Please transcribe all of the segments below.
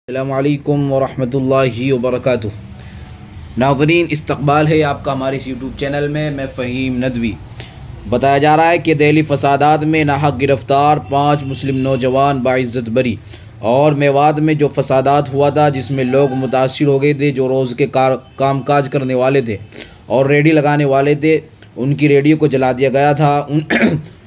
السلام علیکم ورحمۃ اللہ وبرکاتہ۔ ناظرین، استقبال ہے آپ کا ہمارے اس یوٹیوب چینل میں فہیم ندوی۔ بتایا جا رہا ہے کہ دہلی فسادات میں ناحق گرفتار 5 مسلم نوجوان باعزت بری۔ اور میوات میں جو فسادات ہوا تھا جس میں لوگ متاثر ہو گئے تھے، جو روز کے کام کاج کرنے والے تھے اور ریڈی لگانے والے تھے، ان کی ریڈیو کو جلا دیا گیا تھا۔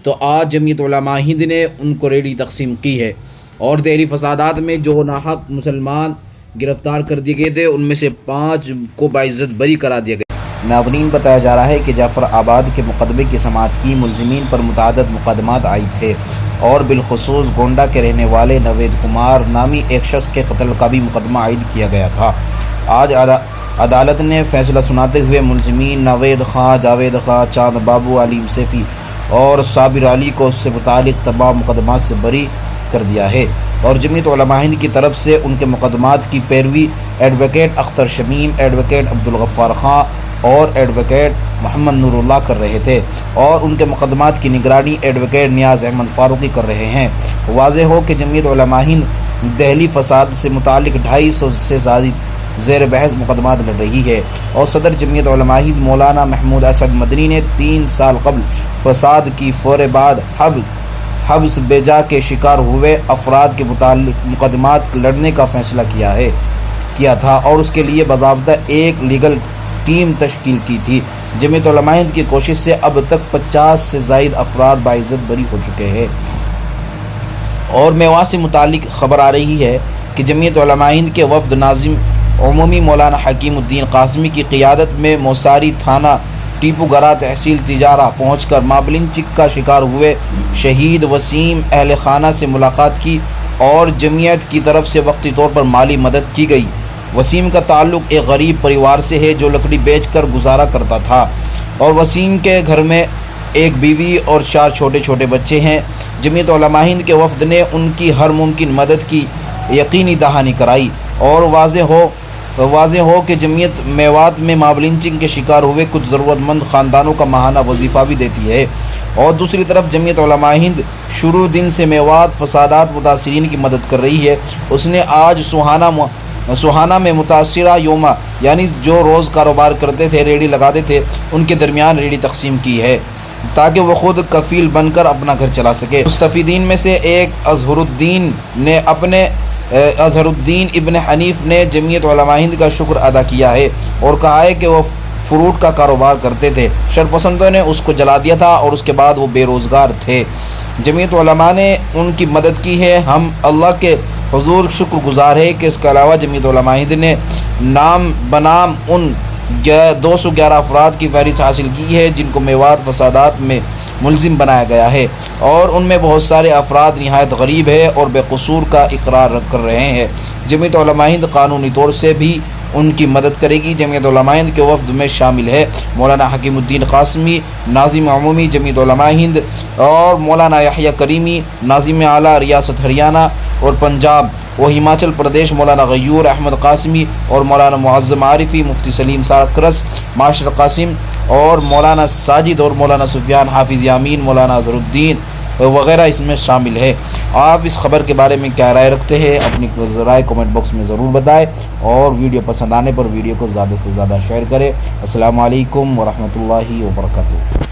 تو آج جمعیت علماء ہند نے ان کو ریڈی تقسیم کی ہے، اور دہلی فسادات میں جو ناحق مسلمان گرفتار کر دیے گئے تھے ان میں سے 5 کو باعزت بری کرا دیا گیا۔ ناظرین، بتایا جا رہا ہے کہ جعفر آباد کے مقدمے کی سماعت کی ملزمین پر متعدد مقدمات عائد تھے، اور بالخصوص گونڈا کے رہنے والے نوید کمار نامی ایک شخص کے قتل کا بھی مقدمہ عائد کیا گیا تھا۔ آج عدالت نے فیصلہ سناتے ہوئے ملزمین نوید خان، جاوید خان، چاند بابو، علیم سیفی اور صابر علی کو اس سے متعلق تمام مقدمات سے بری کر دیا ہے، اور جمعیت علماء ہند کی طرف سے ان کے مقدمات کی پیروی ایڈوکیٹ اختر شمیم، ایڈوکیٹ عبدالغفار خان اور ایڈوکیٹ محمد نور اللہ کر رہے تھے، اور ان کے مقدمات کی نگرانی ایڈوکیٹ نیاز احمد فاروقی کر رہے ہیں۔ واضح ہو کہ جمعیت علماء ہند دہلی فساد سے متعلق 250 سے زائد زیر بحث مقدمات لڑ رہی ہے، اور صدر جمعیت علماء ہند مولانا محمود اسد مدنی نے 3 سال قبل فساد کی فورے بعد حبس بیجا کے شکار ہوئے افراد کے متعلق مقدمات لڑنے کا فیصلہ کیا تھا، اور اس کے لیے باضابطہ ایک لیگل ٹیم تشکیل کی تھی۔ جمعیت علماء ہند کی کوشش سے اب تک 50 سے زائد افراد باعزت بری ہو چکے ہیں۔ اور میوات سے متعلق خبر آ رہی ہے کہ جمعیت علماء ہند کے وفد ناظم عمومی مولانا حکیم الدین قاسمی کی قیادت میں موساری تھانہ ٹیپو گرہ تحصیل تجارہ پہنچ کر مابلنچک کا شکار ہوئے شہید وسیم اہل خانہ سے ملاقات کی، اور جمعیت کی طرف سے وقتی طور پر مالی مدد کی گئی۔ وسیم کا تعلق ایک غریب پریوار سے ہے جو لکڑی بیچ کر گزارا کرتا تھا، اور وسیم کے گھر میں ایک بیوی اور 4 چھوٹے چھوٹے بچے ہیں۔ جمعیت علماء ہند کے وفد نے ان کی ہر ممکن مدد کی یقینی دہانی کرائی، اور واضح ہو کہ جمعیت میوات میں مابلنچنگ کے شکار ہوئے کچھ ضرورت مند خاندانوں کا ماہانہ وظیفہ بھی دیتی ہے، اور دوسری طرف جمعیت علماء ہند شروع دن سے میوات فسادات متاثرین کی مدد کر رہی ہے۔ اس نے آج سوہانہ میں متاثرہ یوما، یعنی جو روز کاروبار کرتے تھے، ریڑھی لگاتے تھے، ان کے درمیان ریڑھی تقسیم کی ہے تاکہ وہ خود کفیل بن کر اپنا گھر چلا سکے۔ مستفیدین میں سے ایک اظہر الدین ابن حنیف نے جمعیت علماء ہند کا شکر ادا کیا ہے، اور کہا ہے کہ وہ فروٹ کا کاروبار کرتے تھے، شرپسندوں نے اس کو جلا دیا تھا، اور اس کے بعد وہ بے روزگار تھے۔ جمعیت علماء نے ان کی مدد کی ہے۔ ہم اللہ کے حضور شکر گزار ہے کہ اس کے علاوہ جمعیت علماء ہند نے نام بنام ان 211 افراد کی فہرست حاصل کی ہے جن کو میوات فسادات میں ملزم بنایا گیا ہے، اور ان میں بہت سارے افراد نہایت غریب ہیں اور بے قصور کا اقرار کر رہے ہیں۔ جمعیت علماء ہند قانونی طور سے بھی ان کی مدد کرے گی۔ جمعیت علماء ہند کے وفد میں شامل ہے مولانا حکیم الدین قاسمی، ناظم عمومی جمعیت علماء ہند، اور مولانا یحییٰ کریمی، ناظم اعلیٰ ریاست ہریانہ اور پنجاب و ہماچل پردیش، مولانا غیور احمد قاسمی، اور مولانا معظم عارفی، مفتی سلیم ساکرس، معاشر قاسم، اور مولانا ساجد، اور مولانا سفیان حافظ یامین، مولانا اظہر الدین وغیرہ اس میں شامل ہے۔ آپ اس خبر کے بارے میں کیا رائے رکھتے ہیں؟ اپنی رائے کمنٹ باکس میں ضرور بتائیں، اور ویڈیو پسند آنے پر ویڈیو کو زیادہ سے زیادہ شیئر کریں۔ السلام علیکم ورحمۃ اللہ وبرکاتہ۔